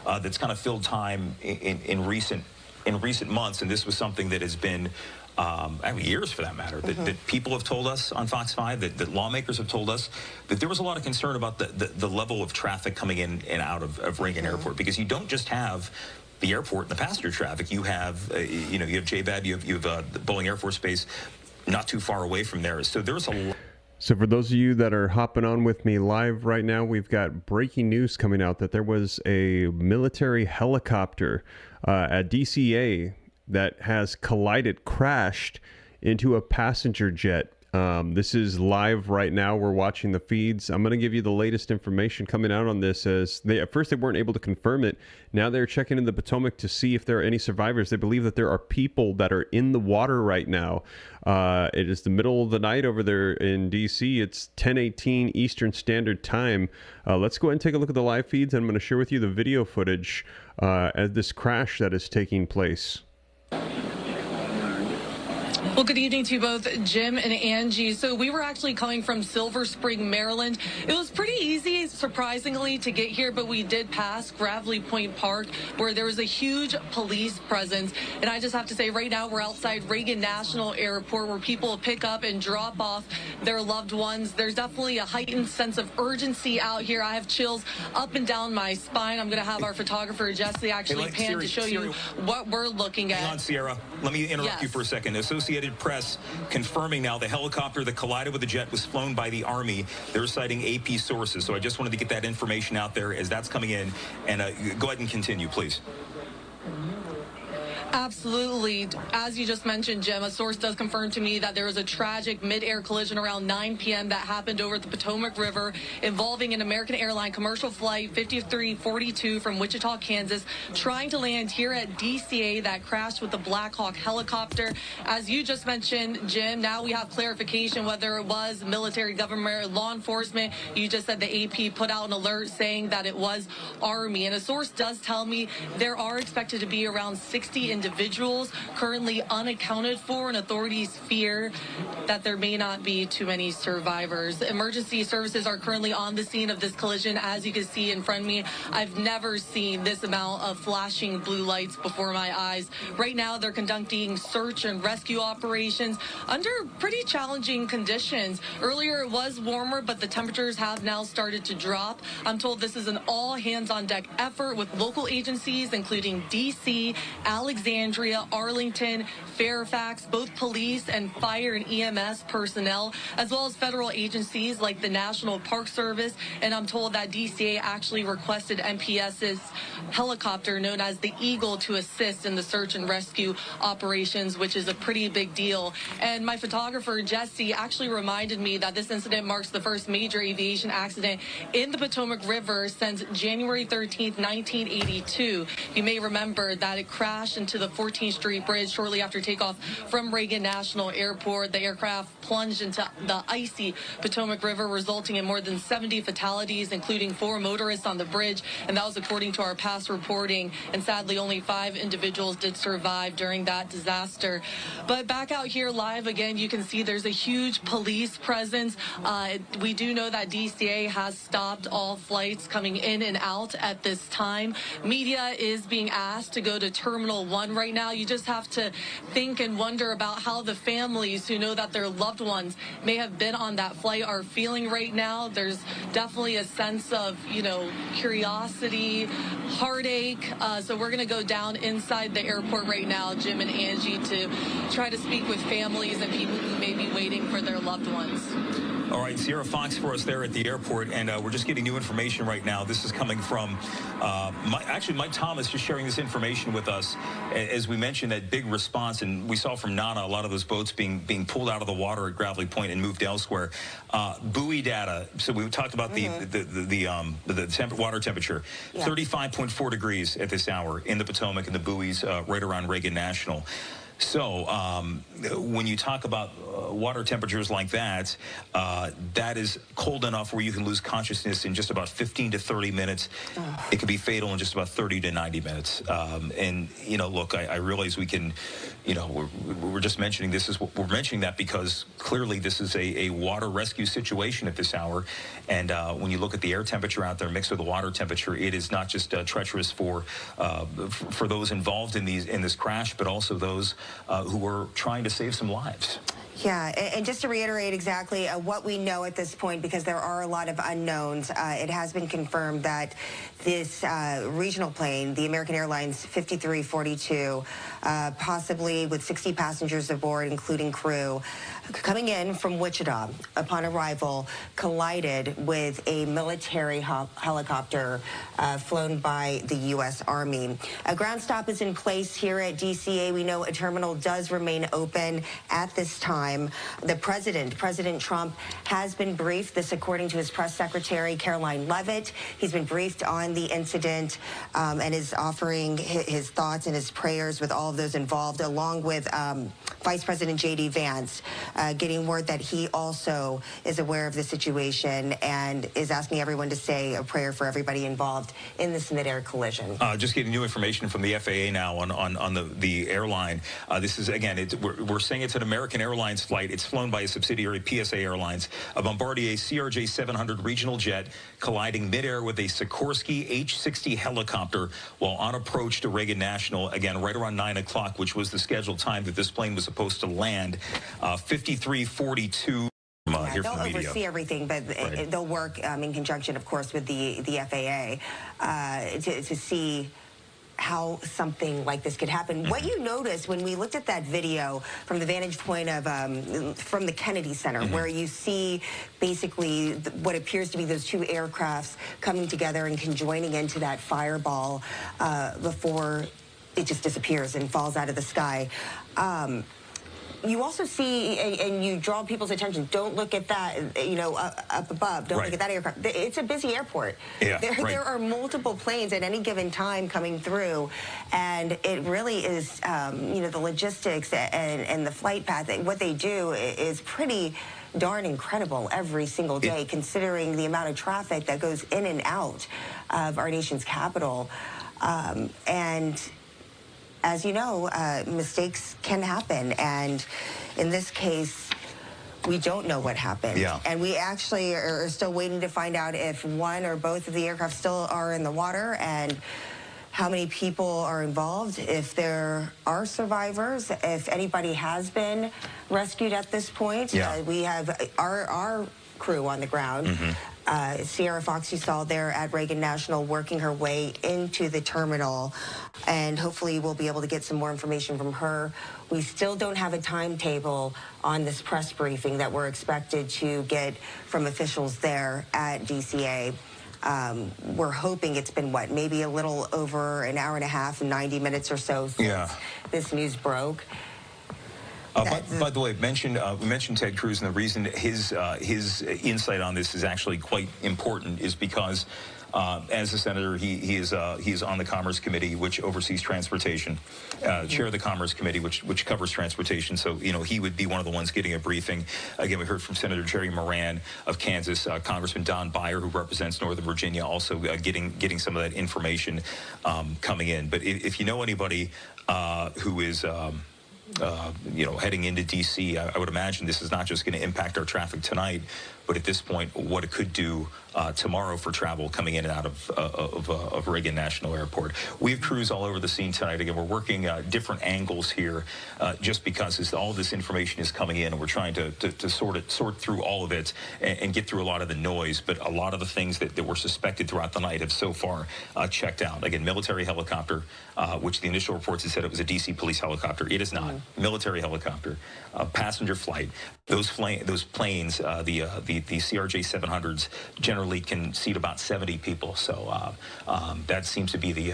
that's kind of filled time in recent months, and this was something that has been years for that matter, that people have told us on Fox 5, that lawmakers have told us that there was a lot of concern about the level of traffic coming in and out of Reagan Airport, because you don't just have the airport and the passenger traffic. You have, you have JBAD, you have the Boeing Air Force Base not too far away from there. So there's a lot. So for those of you that are hopping on with me live right now, we've got breaking news coming out that there was a military helicopter at DCA that has crashed into a passenger jet. This is live right now. We're watching the feeds. I'm going to give you the latest information coming out on this, as at first they weren't able to confirm it. Now they're checking in the Potomac to see if there are any survivors. They believe that there are people that are in the water right now. It is the middle of the night over there in DC. It's 10:18 Eastern Standard Time. Let's go ahead and take a look at the live feeds. I'm going to share with you the video footage as this crash that is taking place. Well, good evening to you both, Jim and Angie. So we were actually coming from Silver Spring, Maryland. It was pretty easy, surprisingly, to get here, but we did pass Gravelly Point Park, where there was a huge police presence. And I just have to say, right now we're outside Reagan National Airport, where people pick up and drop off their loved ones. There's definitely a heightened sense of urgency out here. I have chills up and down my spine. I'm going to have our photographer, Jesse, actually pan to show you what we're looking at. Hang on, Sierra. Let me interrupt you for a second. Associated Press confirming now the helicopter that collided with the jet was flown by the Army. They're citing AP sources. So I just wanted to get that information out there as that's coming in. And go ahead and continue, please. Absolutely. As you just mentioned, Jim, a source does confirm to me that there was a tragic mid-air collision around 9 p.m. that happened over the Potomac River involving an American airline commercial flight 5342 from Wichita, Kansas, trying to land here at DCA that crashed with the Black Hawk helicopter. As you just mentioned, Jim, now we have clarification whether it was military, government, or law enforcement. You just said the AP put out an alert saying that it was Army. And a source does tell me there are expected to be around 60 individuals currently unaccounted for, and authorities fear that there may not be too many survivors. Emergency services are currently on the scene of this collision. As you can see in front of me, I've never seen this amount of flashing blue lights before my eyes. Right now, they're conducting search and rescue operations under pretty challenging conditions. Earlier, it was warmer, but the temperatures have now started to drop. I'm told this is an all-hands-on-deck effort with local agencies, including D.C., Alexandria, Arlington, Fairfax, both police and fire and EMS personnel, as well as federal agencies like the National Park Service. And I'm told that DCA actually requested MPS's helicopter known as the Eagle to assist in the search and rescue operations, which is a pretty big deal. And my photographer, Jesse, actually reminded me that this incident marks the first major aviation accident in the Potomac River since January 13th, 1982. You may remember that it crashed into the 14th Street Bridge shortly after takeoff from Reagan National Airport. The aircraft plunged into the icy Potomac River, resulting in more than 70 fatalities, including 4 motorists on the bridge. And that was according to our past reporting. And sadly, only 5 individuals did survive during that disaster. But back out here live again, you can see there's a huge police presence. We do know that DCA has stopped all flights coming in and out at this time. Media is being asked to go to Terminal 1 right now. You just have to think and wonder about how the families who know that their loved ones may have been on that flight are feeling right now. There's definitely a sense of, curiosity, heartache. So we're going to go down inside the airport right now, Jim and Angie, to try to speak with families and people who may be waiting for their loved ones. All right, Sierra Fox for us there at the airport, and we're just getting new information right now. This is coming from, Mike Thomas just sharing this information with us. As we mentioned, that big response, and we saw from NANA a lot of those boats being pulled out of the water at Gravelly Point and moved elsewhere. Buoy data, so we talked about the water temperature, 35.4 degrees at this hour in the Potomac and the buoys right around Reagan National. So when you talk about water temperatures like that, that is cold enough where you can lose consciousness in just about 15 to 30 minutes. Oh. It can be fatal in just about 30 to 90 minutes. And, you know, look, I realize we can, you know, we're just mentioning this is we're mentioning that because clearly this is a water rescue situation at this hour. And when you look at the air temperature out there mixed with the water temperature, it is not just treacherous for those involved in this crash, but also those who are trying to save some lives. Yeah, and just to reiterate exactly what we know at this point, because there are a lot of unknowns, it has been confirmed that this regional plane, the American Airlines 5342, possibly with 60 passengers aboard, including crew, coming in from Wichita upon arrival, collided with a military helicopter flown by the U.S. Army. A ground stop is in place here at DCA. We know a terminal does remain open at this time. The President Trump, has been briefed, this according to his press secretary, Caroline Leavitt. He's been briefed on the incident and is offering his thoughts and his prayers with all of those involved, along with Vice President J.D. Vance, getting word that he also is aware of the situation and is asking everyone to say a prayer for everybody involved in this mid-air collision. Just getting new information from the FAA now on the airline. This is, again, we're saying it's an American Airlines flight. It's flown by a subsidiary, PSA Airlines. A Bombardier CRJ 700 regional jet colliding midair with a Sikorsky H-60 helicopter while on approach to Reagan National, again, right around 9 o'clock, which was the scheduled time that this plane was supposed to land. 5342. Yeah, they'll oversee everything, but right. They'll work in conjunction, of course, with the FAA to see how something like this could happen. What you noticed when we looked at that video from the vantage point of from the Kennedy Center, where you see basically what appears to be those two aircrafts coming together and conjoining into that fireball before it just disappears and falls out of the sky. You also see, and you draw people's attention, don't look at that, you know, up above. Don't look at that aircraft. It's a busy airport. Yeah, there are multiple planes at any given time coming through, and it really is, you know, the logistics and the flight path, what they do is pretty darn incredible every single day, considering the amount of traffic that goes in and out of our nation's capital. And as you know, mistakes can happen, and in this case, we don't know what happened. Yeah. And we actually are still waiting to find out if one or both of the aircraft still are in the water and how many people are involved, if there are survivors, if anybody has been rescued at this point. Yeah. We have our crew on the ground. Sierra Fox, you saw there at Reagan National, working her way into the terminal, and hopefully we'll be able to get some more information from her. We still don't have a timetable on this press briefing that we're expected to get from officials there at DCA. We're hoping it's been, what, maybe a little over an hour and a half, 90 minutes or so since this news broke. By the way, we mentioned Ted Cruz, and the reason his insight on this is actually quite important is because, as a senator, he is on the Commerce Committee, which oversees transportation, chair of the Commerce Committee, which covers transportation. So, you know, he would be one of the ones getting a briefing. Again, we heard from Senator Jerry Moran of Kansas, Congressman Don Beyer, who represents Northern Virginia, also getting some of that information coming in. But if you know anybody who is you know, heading into D.C., I would imagine this is not just going to impact our traffic tonight, but at this point, what it could do tomorrow for travel coming in and out of Reagan National Airport. We have crews all over the scene tonight. Again, we're working different angles here just because all this information is coming in, and we're trying to sort through all of it and get through a lot of the noise. But a lot of the things that were suspected throughout the night have so far checked out. Again, military helicopter, which the initial reports had said it was a D.C. police helicopter. It is not. Military helicopter, passenger flight. Those planes, the CRJ 700s, generally can seat about 70 people. So that seems to be the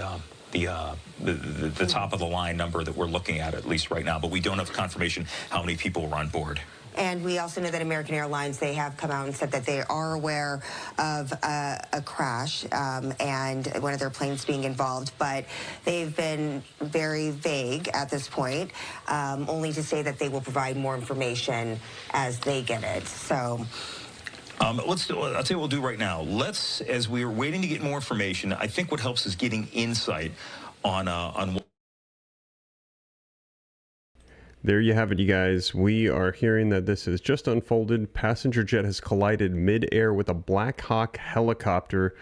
top of the line number that we're looking at least right now. But we don't have confirmation how many people were on board. And we also know that American Airlines, they have come out and said that they are aware of a crash and one of their planes being involved, but they've been very vague at this point, only to say that they will provide more information as they get it. So. I'll tell you what we'll do right now. As we're waiting to get more information, I think what helps is getting insight on what. There you have it, you guys. We are hearing that this has just unfolded. Passenger jet has collided mid-air with a Black Hawk helicopter.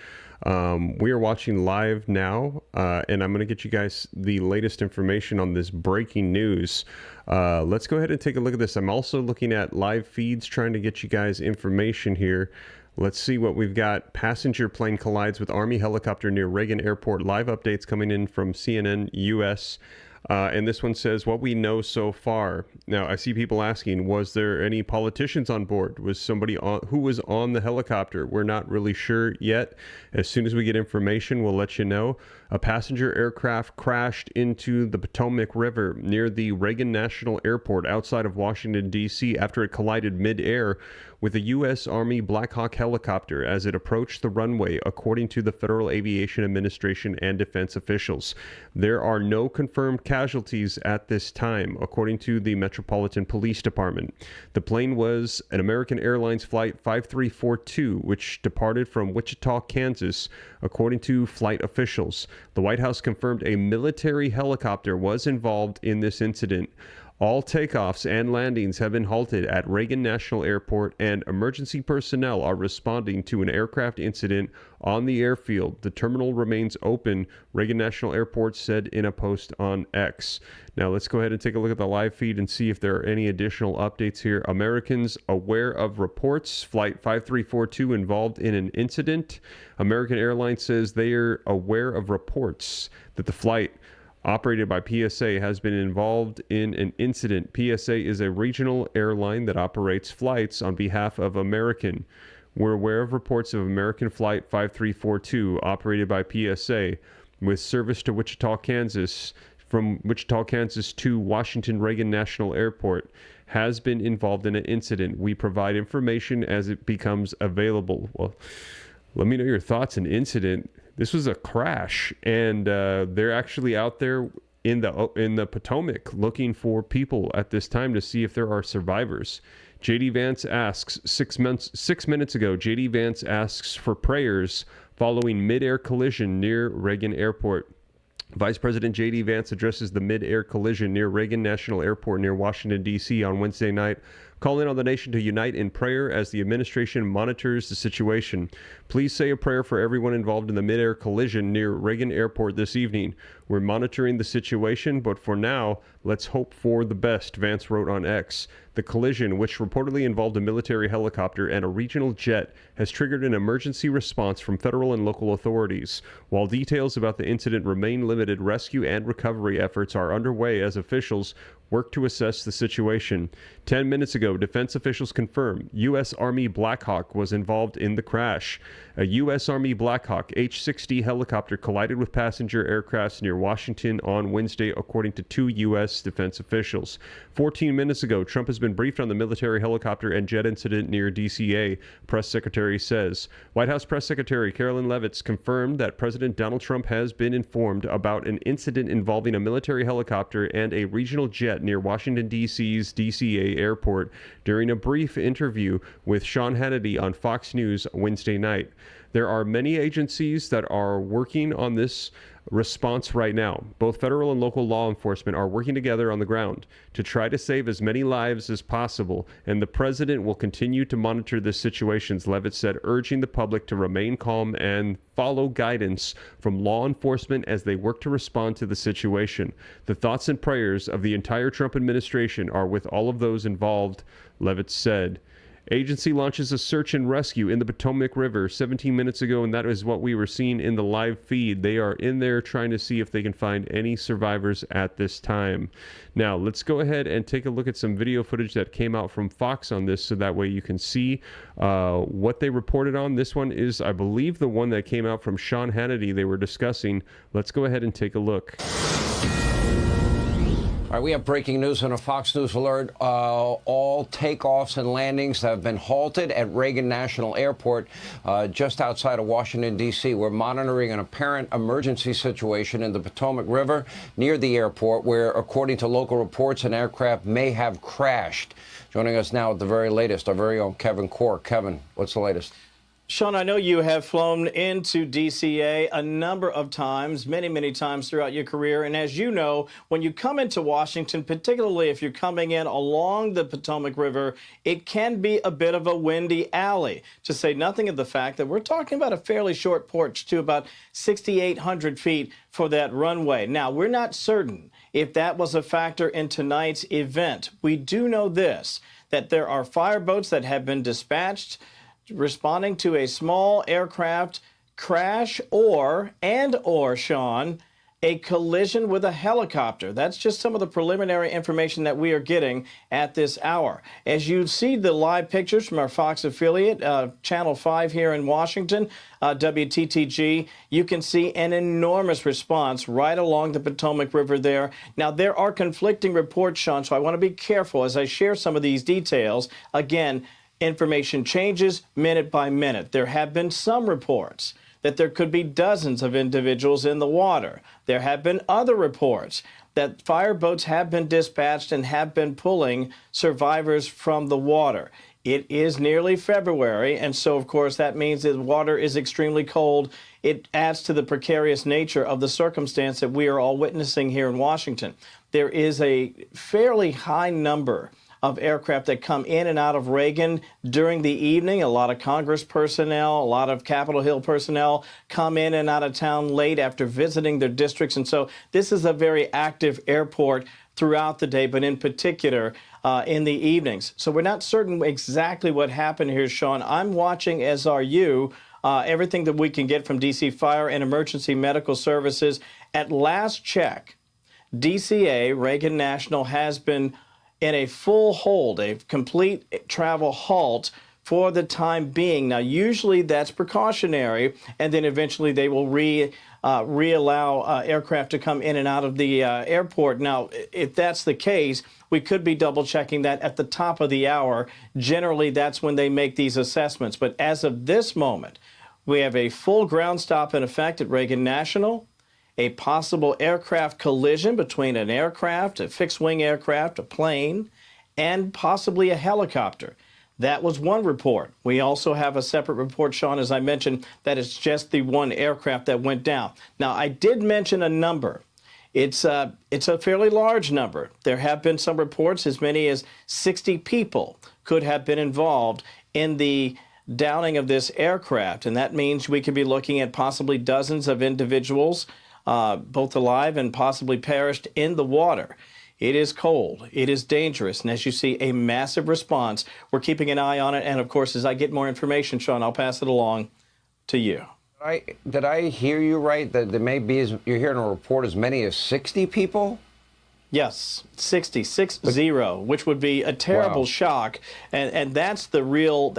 We are watching live now, and I'm going to get you guys the latest information on this breaking news. Let's go ahead and take a look at this. I'm also looking at live feeds, trying to get you guys information here. Let's see what we've got. Passenger plane collides with Army helicopter near Reagan Airport. Live updates coming in from CNN US. And this one says, what we know so far. Now, I see people asking, was there any politicians on board? Was somebody who was on the helicopter? We're not really sure yet. As soon as we get information, we'll let you know. A passenger aircraft crashed into the Potomac River near the Reagan National Airport outside of Washington, D.C. after it collided mid-air with a U.S. Army Black Hawk helicopter as it approached the runway, according to the Federal Aviation Administration and defense officials. There are no confirmed casualties at this time, according to the Metropolitan Police Department. The plane was an American Airlines Flight 5342, which departed from Wichita, Kansas, according to flight officials. The White House confirmed a military helicopter was involved in this incident. All takeoffs and landings have been halted at Reagan National Airport, and emergency personnel are responding to an aircraft incident on the airfield. The terminal remains open, Reagan National Airport said in a post on X. Now let's go ahead and take a look at the live feed and see if there are any additional updates here. Americans aware of reports. Flight 5342 involved in an incident. American Airlines says they are aware of reports that the flight operated by PSA has been involved in an incident. PSA is a regional airline that operates flights on behalf of American. We're aware of reports of American Flight 5342 operated by PSA with service to Wichita, Kansas, from Wichita, Kansas to Washington Reagan National Airport has been involved in an incident. We provide information as it becomes available. Well, let me know your thoughts. An incident. This was a crash, and they're actually out there in the Potomac looking for people at this time to see if there are survivors. JD Vance asks 6 minutes ago. JD Vance asks for prayers following mid-air collision near Reagan Airport. Vice President J.D. Vance addresses the mid-air collision near Reagan National Airport near Washington, D.C. on Wednesday night, calling on the nation to unite in prayer as the administration monitors the situation. Please say a prayer for everyone involved in the mid-air collision near Reagan Airport this evening. We're monitoring the situation, but for now, let's hope for the best, Vance wrote on X. The collision, which reportedly involved a military helicopter and a regional jet, has triggered an emergency response from federal and local authorities. While details about the incident remain limited, rescue and recovery efforts are underway as officials work to assess the situation. 10 minutes ago, defense officials confirmed U.S. Army Black Hawk was involved in the crash. A U.S. Army Black Hawk H-60 helicopter collided with passenger aircrafts near Washington on Wednesday, according to 2 U.S. defense officials. 14 minutes ago, Trump has been briefed on the military helicopter and jet incident near DCA, press secretary says. White House press secretary Carolyn Leavitt confirmed that President Donald Trump has been informed about an incident involving a military helicopter and a regional jet near Washington, D.C.'s DCA airport during a brief interview with Sean Hannity on Fox News Wednesday night. There are many agencies that are working on this response right now. Both federal and local law enforcement are working together on the ground to try to save as many lives as possible, and the president will continue to monitor this situation, Leavitt said, urging the public to remain calm and follow guidance from law enforcement as they work to respond to the situation. The thoughts and prayers of the entire Trump administration are with all of those involved, Leavitt said. Agency launches a search and rescue in the Potomac River 17 minutes ago, and that is what we were seeing in the live feed. They are in there trying to see if they can find any survivors at this time. Now, let's go ahead and take a look at some video footage that came out from Fox on this, so that way you can see what they reported on. This one is, I believe, the one that came out from Sean Hannity they were discussing. Let's go ahead and take a look. All right, we have breaking news on a Fox News alert. All takeoffs and landings have been halted at Reagan National Airport, just outside of Washington, D.C. We're monitoring an apparent emergency situation in the Potomac River near the airport where, according to local reports, an aircraft may have crashed. Joining us now at the very latest, our very own Kevin Cork. Kevin, what's the latest? Sean, I know you have flown into DCA a number of times, many times throughout your career. And as you know, when you come into Washington, particularly if you're coming in along the Potomac River, it can be a bit of a windy alley, to say nothing of the fact that we're talking about a fairly short porch to about 6,800 feet for that runway. Now, we're not certain if that was a factor in tonight's event. We do know this, that there are fireboats that have been dispatched responding to a small aircraft crash or Sean, a collision with a helicopter. That's just some of the preliminary information that we are getting at this hour. As you see the live pictures from our Fox affiliate, Channel 5 here in Washington, WTTG, you can see an enormous response right along the Potomac River there. Now, there are conflicting reports, Sean, so I want to be careful as I share some of these details. Again, information changes minute by minute. There have been some reports that there could be dozens of individuals in the water. There have been other reports that fireboats have been dispatched and have been pulling survivors from the water. It is nearly February, and so, of course, that means that the water is extremely cold. It adds to the precarious nature of the circumstance that we are all witnessing here in Washington. There is a fairly high number of aircraft that come in and out of Reagan during the evening. A lot of Congress personnel, a lot of Capitol Hill personnel come in and out of town late after visiting their districts. And so this is a very active airport throughout the day, but in particular in the evenings. So we're not certain exactly what happened here, Sean. I'm watching, as are you, everything that we can get from DC Fire and Emergency Medical Services. At last check, DCA, Reagan National, has been in a full hold, a complete travel halt for the time being. Now, usually that's precautionary, and then eventually they will re-allow aircraft to come in and out of the airport. Now, if that's the case, we could be double-checking that at the top of the hour. Generally, that's when they make these assessments. But as of this moment, we have a full ground stop in effect at Reagan National, a possible aircraft collision between an aircraft, a fixed-wing aircraft, a plane, and possibly a helicopter. That was one report. We also have a separate report, Sean, as I mentioned, that it's just the one aircraft that went down. Now, I did mention a number. It's a fairly large number. There have been some reports as many as 60 people could have been involved in the downing of this aircraft, and that means we could be looking at possibly dozens of individuals, both alive and possibly perished in the water. It is cold. It is dangerous. And as you see, a massive response. We're keeping an eye on it. And, of course, as I get more information, Sean, I'll pass it along to you. Did I hear you right that there may be, you're hearing a report, as many as 60 people? Yes, 60, which would be a terrible shock. And that's the real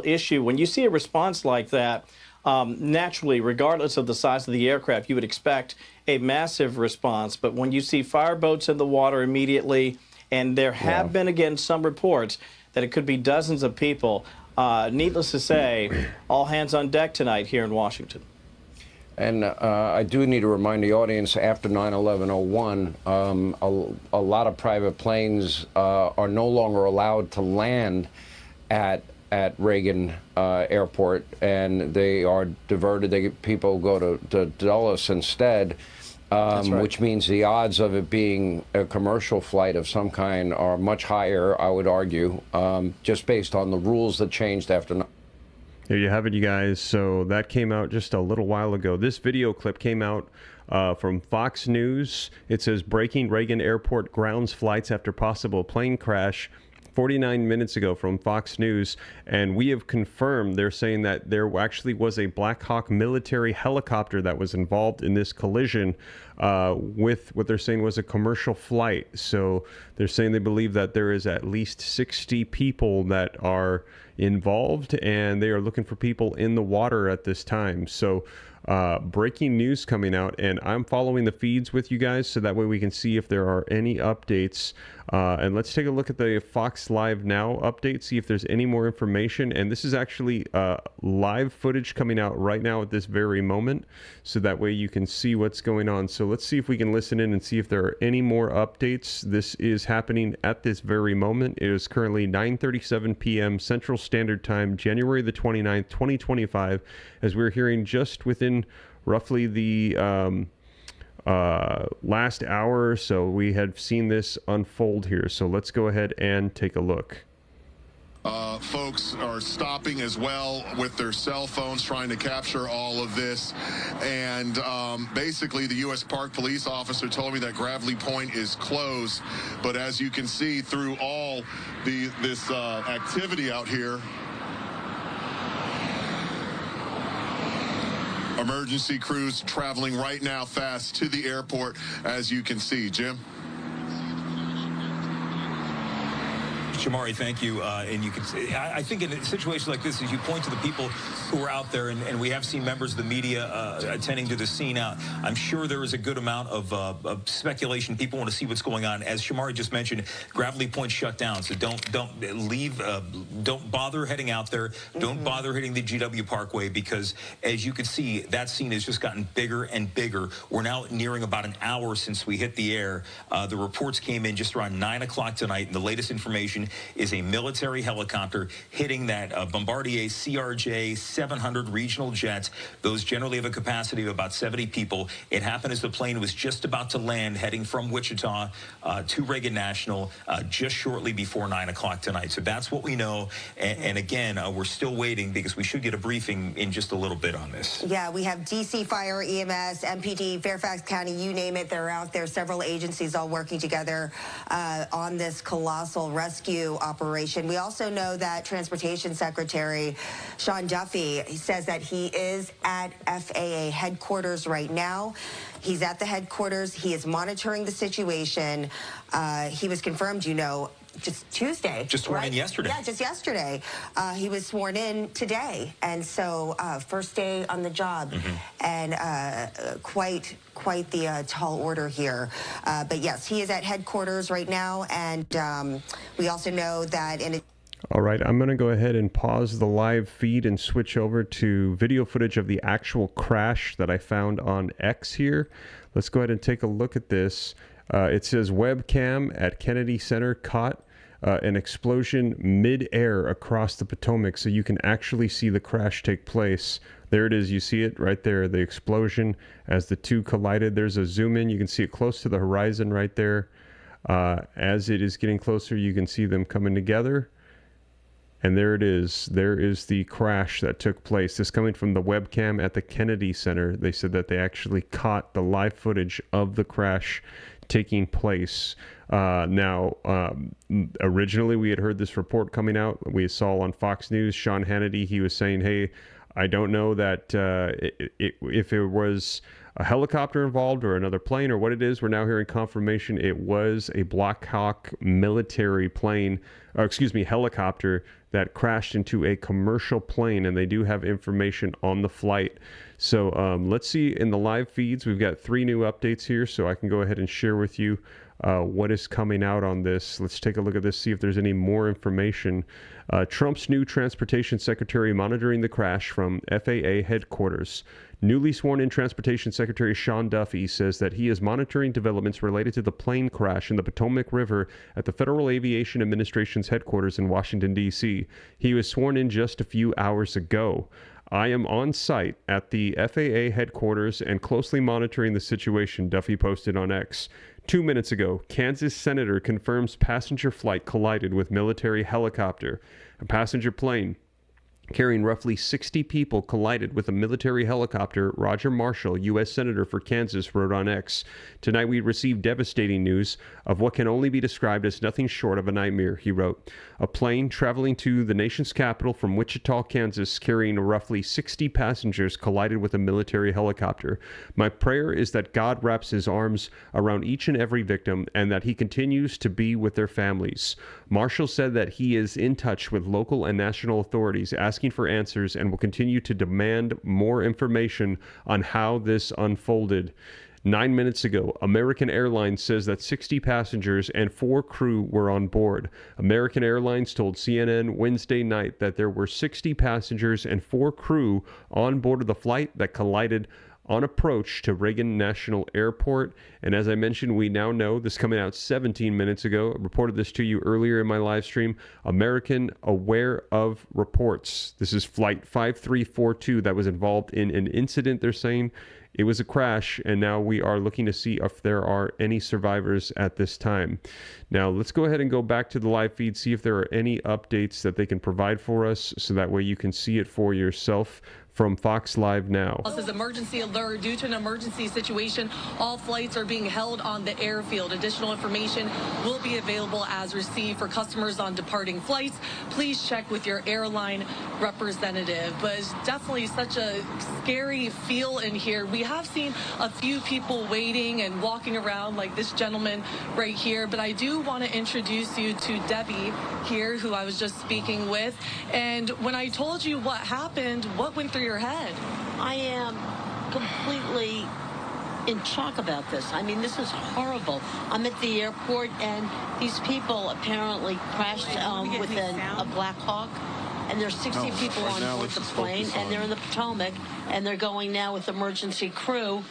issue. When you see a response like that, naturally, regardless of the size of the aircraft, you would expect a massive response. But when you see fireboats in the water immediately, and there have been, again, some reports that it could be dozens of people, needless to say, all hands on deck tonight here in Washington. And I do need to remind the audience, after 9/11/01, a lot of private planes are no longer allowed to land at Reagan Airport, and they are diverted. People go to Dulles instead, which means the odds of it being a commercial flight of some kind are much higher, I would argue, just based on the rules that changed after. There you have it, you guys. So that came out just a little while ago. This video clip came out from Fox News. It says, breaking Reagan Airport grounds flights after possible plane crash. 49 minutes ago from Fox News, and we have confirmed, they're saying that there actually was a Black Hawk military helicopter that was involved in this collision with what they're saying was a commercial flight. So they're saying they believe that there is at least 60 people that are involved, and they are looking for people in the water at this time. So breaking news coming out, and I'm following the feeds with you guys so that way we can see if there are any updates. And let's take a look at the Fox Live Now update, see if there's any more information. And this is actually live footage coming out right now at this very moment, so that way you can see what's going on. So let's see if we can listen in and see if there are any more updates. This is happening at this very moment. It is currently 9:37 p.m. Central Standard Time, January the 29th, 2025, as we're hearing just within roughly the last hour or so, we had seen this unfold here. So let's go ahead and take a look. Folks are stopping as well with their cell phones, trying to capture all of this. And basically, the U.S. Park Police officer told me that Gravely Point is closed. But as you can see through all this activity out here, emergency crews traveling right now fast to the airport, as you can see. Jim? Shamari, thank you. And you can see, I think in a situation like this, as you point to the people who are out there, and we have seen members of the media attending to the scene out, I'm sure there is a good amount of speculation. People want to see what's going on. As Shamari just mentioned, Gravely Point shut down, so don't leave, don't bother heading out there. Don't bother hitting the GW Parkway, because as you can see, that scene has just gotten bigger and bigger. We're now nearing about an hour since we hit the air. The reports came in just around 9 o'clock tonight, and the latest information is a military helicopter hitting that Bombardier CRJ 700 regional jet. Those generally have a capacity of about 70 people. It happened as the plane was just about to land, heading from Wichita to Reagan National just shortly before 9 o'clock tonight. So that's what we know. And again, we're still waiting, because we should get a briefing in just a little bit on this. Yeah, we have DC Fire, EMS, MPD, Fairfax County, you name it, they're out there. Several agencies all working together on this colossal rescue operation. We also know that Transportation Secretary Sean Duffy, he says that he is at FAA headquarters right now. He's at the headquarters. He is monitoring the situation. He was confirmed, you know, just Tuesday. Just sworn in yesterday. Yeah, just yesterday. He was sworn in today. And so first day on the job. And quite the tall order here. But yes, he is at headquarters right now. And we also know that All right, I'm going to go ahead and pause the live feed and switch over to video footage of the actual crash that I found on X here. Let's go ahead and take a look at this. It says webcam at Kennedy Center caught an explosion mid-air across the Potomac, so you can actually see the crash take place. There it is. You see it right there, the explosion as the two collided. There's a zoom in. You can see it close to the horizon right there. As it is getting closer, you can see them coming together. And there it is. There is the crash that took place. This coming from the webcam at the Kennedy Center. They said that they actually caught the live footage of the crash taking place. Originally we had heard this report coming out. We saw on Fox News, Sean Hannity, he was saying, hey, I don't know that if it was a helicopter involved or another plane or what it is. We're now hearing confirmation it was a Black Hawk military plane, helicopter that crashed into a commercial plane, and they do have information on the flight. So let's see in the live feeds. We've got 3 new updates here, so I can go ahead and share with you what is coming out on this. Let's take a look at this, see if there's any more information. Trump's new transportation secretary monitoring the crash from FAA headquarters. Newly sworn in Transportation Secretary Sean Duffy says that he is monitoring developments related to the plane crash in the Potomac River at the Federal Aviation Administration's headquarters in Washington, D.C. He was sworn in just a few hours ago. I am on site at the FAA headquarters and closely monitoring the situation, Duffy posted on X. 2 minutes ago, Kansas senator confirms passenger flight collided with military helicopter. A passenger plane carrying roughly 60 people collided with a military helicopter, Roger Marshall, U.S. Senator for Kansas, wrote on X. Tonight we received devastating news of what can only be described as nothing short of a nightmare, he wrote. A plane traveling to the nation's capital from Wichita, Kansas, carrying roughly 60 passengers collided with a military helicopter. My prayer is that God wraps his arms around each and every victim and that he continues to be with their families. Marshall said that he is in touch with local and national authorities, asking asking for answers and will continue to demand more information on how this unfolded. 9 minutes ago, American Airlines says that 60 passengers and 4 crew were on board. American Airlines told CNN Wednesday night that there were 60 passengers and 4 crew on board of the flight that collided on approach to Reagan National Airport. And as I mentioned, we now know, this coming out 17 minutes ago, I reported this to you earlier in my live stream, American aware of reports. This is Flight 5342 that was involved in an incident, they're saying. It was a crash, and now we are looking to see if there are any survivors at this time. Now, let's go ahead and go back to the live feed, see if there are any updates that they can provide for us, so that way you can see it for yourself from Fox Live Now. This is emergency alert. Due to an emergency situation, all flights are being held on the airfield. Additional information will be available as received for customers on departing flights. Please check with your airline representative. But it's definitely such a scary feel in here. We have seen a few people waiting and walking around like this gentleman right here. But I do want to introduce you to Debbie here, who I was just speaking with. And when I told you what happened, what went through your head? I am completely in shock about this. I mean, this is horrible. I'm at the airport, and these people apparently crashed with a Black Hawk, and there's 60 people on board the plane, and they're in the Potomac, and they're going now with emergency crew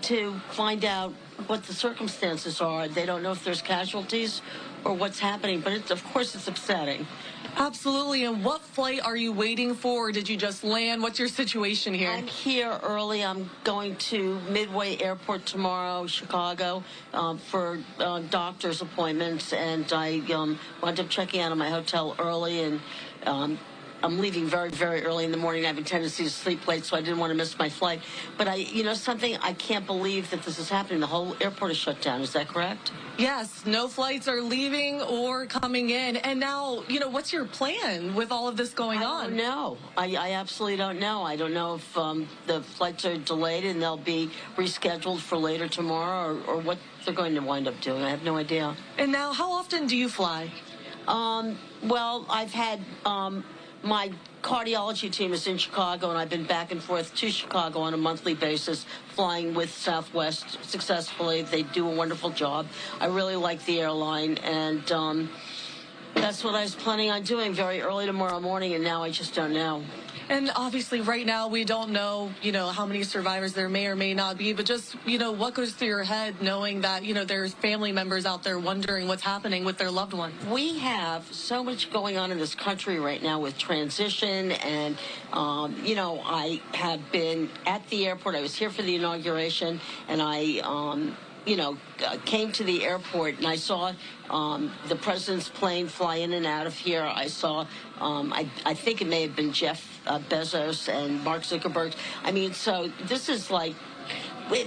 to find out what the circumstances are. They don't know if there's casualties or what's happening, but of course it's upsetting. Absolutely. And what flight are you waiting for? Or did you just land? What's your situation here? I'm here early. I'm going to Midway Airport tomorrow, Chicago, for doctor's appointments. And I wound up checking out of my hotel early, and I'm leaving very, very early in the morning. I have a tendency to sleep late, so I didn't want to miss my flight. But you know something? I can't believe that this is happening. The whole airport is shut down. Is that correct? Yes, no flights are leaving or coming in. And now, you know, what's your plan with all of this going on? I don't know. I absolutely don't know. I don't know if the flights are delayed and they'll be rescheduled for later tomorrow, or what they're going to wind up doing. I have no idea. And now, how often do you fly? Well, I've had... my cardiology team is in Chicago, and I've been back and forth to Chicago on a monthly basis, flying with Southwest successfully. They do a wonderful job. I really like the airline, and that's what I was planning on doing very early tomorrow morning, and now I just don't know. And obviously right now we don't know, you know, how many survivors there may or may not be, but just, you know, what goes through your head knowing that, you know, there's family members out there wondering what's happening with their loved one? We have so much going on in this country right now with transition, and, you know, I have been at the airport. I was here for the inauguration, and I, you know, came to the airport, and I saw the president's plane fly in and out of here. I saw, I think it may have been Jeff Bezos and Mark Zuckerberg. I mean, so this is like,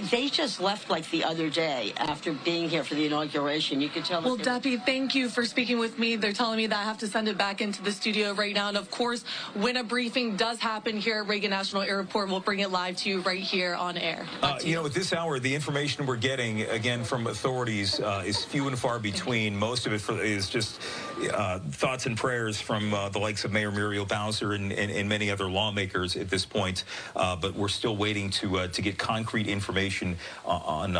they just left like the other day after being here for the inauguration. You could tell. Well, Debbie, thank you for speaking with me. They're telling me that I have to send it back into the studio right now. And of course, when a briefing does happen here at Reagan National Airport, we'll bring it live to you right here on air. You know, at this hour, the information we're getting, again, from authorities is few and far between. Most of it is just thoughts and prayers from the likes of Mayor Muriel Bowser and many other lawmakers at this point. But we're still waiting to get concrete information on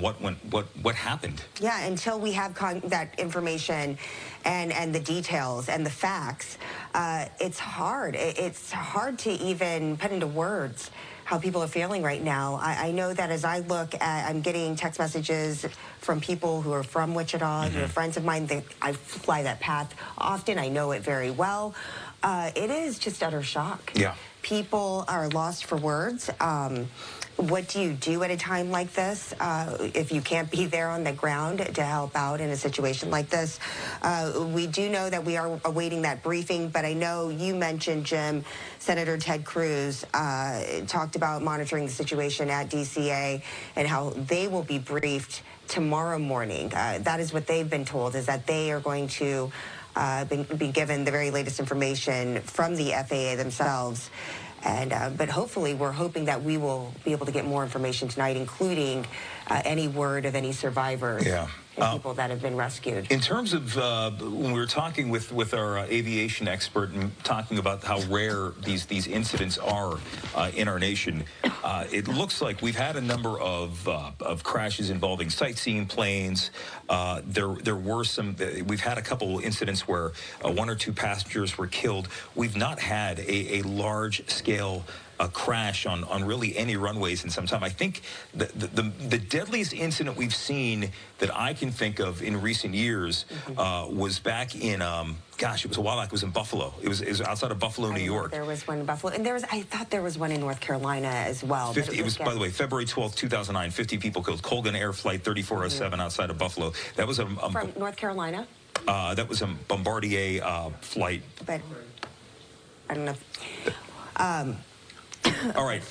what happened. Yeah, until we have that information and the details and the facts, it's hard. It's hard to even put into words how people are feeling right now. I know that as I look at, I'm getting text messages from people who are from Wichita, who are friends of mine. I fly that path often. I know it very well. It is just utter shock. Yeah. People are lost for words. What do you do at a time like this if you can't be there on the ground to help out in a situation like this? We do know that we are awaiting that briefing, but I know you mentioned, Jim, Senator Ted Cruz talked about monitoring the situation at DCA and how they will be briefed tomorrow morning. That is what they've been told, is that they are going to be given the very latest information from the FAA themselves. And but hopefully, we're hoping that we will be able to get more information tonight, including any word of any survivors. Yeah. And people that have been rescued. In terms of when we were talking with our aviation expert and talking about how rare these incidents are in our nation, it looks like we've had a number of crashes involving sightseeing planes. There were some. We've had a couple incidents where 1 or 2 passengers were killed. We've not had a large scale crash on really any runways in some time. I think the deadliest incident we've seen that I can think of in recent years was back in, gosh, it was a while back. It was in Buffalo. It was outside of Buffalo, New York. There was one in Buffalo, and I thought there was one in North Carolina as well. 50, it was, by the way, February 12th, 2009, 50 people killed. Colgan Air Flight 3407 outside of Buffalo. That was from North Carolina? That was a Bombardier flight. But I don't know. All right,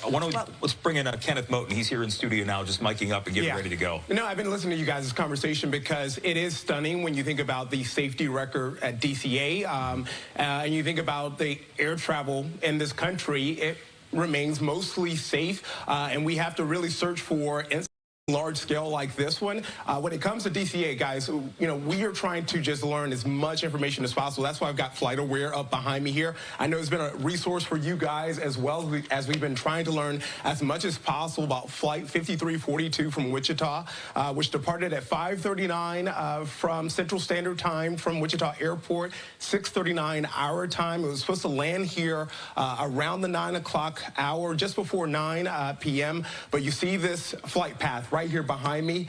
let's bring in Kenneth Moten. He's here in studio now, just miking up and getting ready to go. No, I've been listening to you guys' conversation because it is stunning when you think about the safety record at DCA, and you think about the air travel in this country. It remains mostly safe, and we have to really search for large scale like this one. When it comes to DCA, guys, you know, we are trying to just learn as much information as possible. That's why I've got Flight Aware up behind me here. I know it's been a resource for you guys as well as we've been trying to learn as much as possible about Flight 5342 from Wichita, which departed at 5:39 from Central Standard Time from Wichita Airport, 6:39 our time. It was supposed to land here around the 9 o'clock hour, just before 9 p.m. But you see this flight path right here behind me.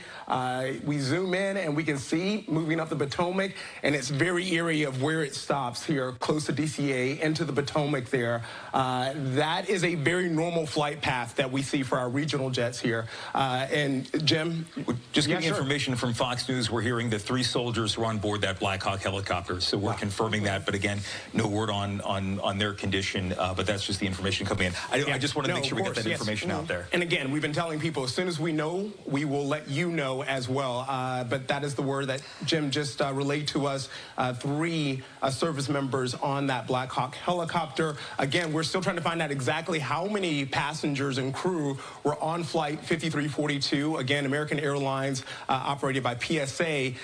We zoom in and we can see moving up the Potomac, and it's very eerie of where it stops here close to DCA into the Potomac there. That is a very normal flight path that we see for our regional jets here. And Jim? Just getting information from Fox News, we're hearing that 3 soldiers were on board that Black Hawk helicopter, so we're confirming that. But again, no word on their condition, but that's just the information coming in. I just want to make sure we get that information out there. And again, we've been telling people as soon as we know, we will let you know as well. But that is the word that Jim just relayed to us. 3 service members on that Black Hawk helicopter. Again, we're still trying to find out exactly how many passengers and crew were on Flight 5342. Again, American Airlines, operated by PSA.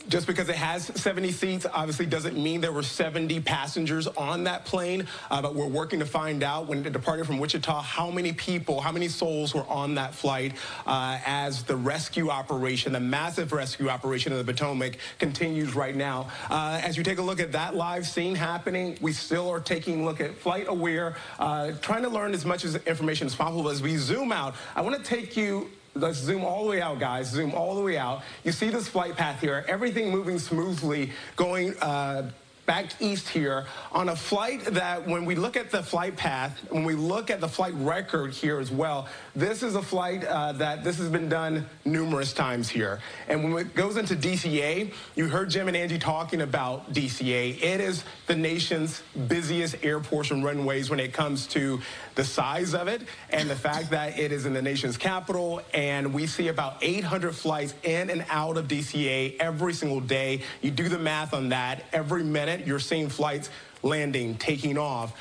Just because it has 70 seats obviously doesn't mean there were 70 passengers on that plane, but we're working to find out when it departed from Wichita how many people, how many souls were on that flight as the rescue operation, the massive rescue operation of the Potomac continues right now. As you take a look at that live scene happening, we still are taking a look at Flight Aware, trying to learn as much information as possible. As we zoom out, I want to take you. Let's zoom all the way out, guys. Zoom all the way out. You see this flight path here. Everything moving smoothly, going back east here on a flight that when we look at the flight path, when we look at the flight record here as well, this is a flight that this has been done numerous times here. And when it goes into DCA, you heard Jim and Angie talking about DCA. It is the nation's busiest airports and runways when it comes to the size of it and the fact that it is in the nation's capital, and we see about 800 flights in and out of DCA every single day. You do the math on that. Every minute you're seeing flights landing, taking off,